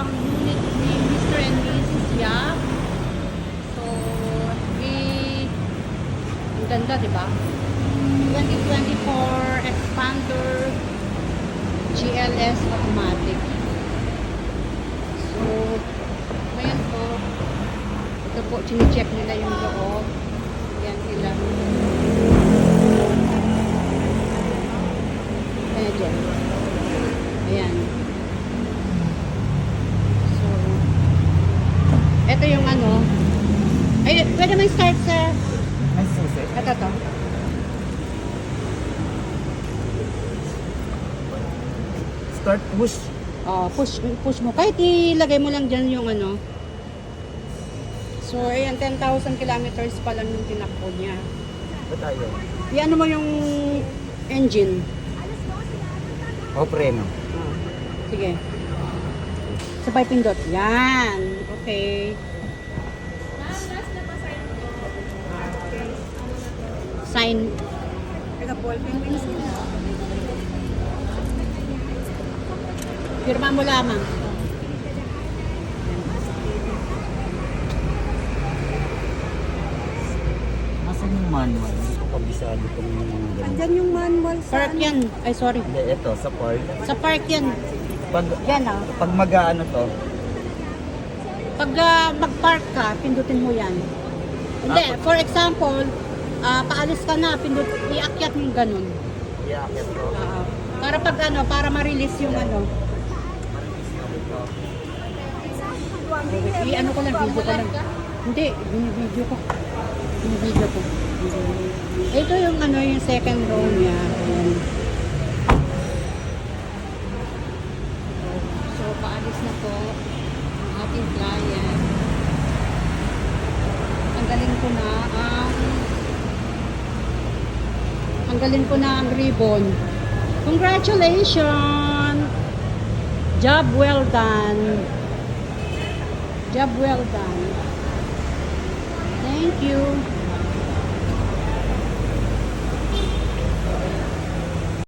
ang unit ni Mr. and Mrs. Yap. So, ang ganda, di ba? 2024 Expander GLS automatic. So, ngayon po, ito po, chine-check nila yung loob. Yan sila. Ayan dyan. Ayan. So, ito yung ano. Ay, pwede may start sa... May susi. Ito to. Start push. Oh, push mo. Kahit ilagay mo lang dyan yung ano. So, ayan, 10,000 kilometers pa lang yung tinakbo niya. Ba tayo? Iano mo yung engine. O preno. Oh, sige. Sabay pindot. Yan. Okay. Sign. Pirma mo lamang. Nasaan yung manual? Hindi ko kabisado itong mga ganun. Andyan yung manual sa Park yan. Ay, sorry. Hindi, ito, sa park. Sa park yan. Pag, Yan ah. pag mag-ano to, Pag mag-park ka, pindutin mo yan. Hindi, for example, paalis ka na, iakyat mo yung ganun. iaakit to. Para pag ano, para ma-release yung ano. I-ano ko lang, video ko lang. Hindi, binibideo ko. Binibideo ko. Ito yung ano, yung second row niya. Ayan. So, paalis na po ang ating client. Tanggalin ko na ang ribbon. Congratulations! Job well done. Job well done. Thank you.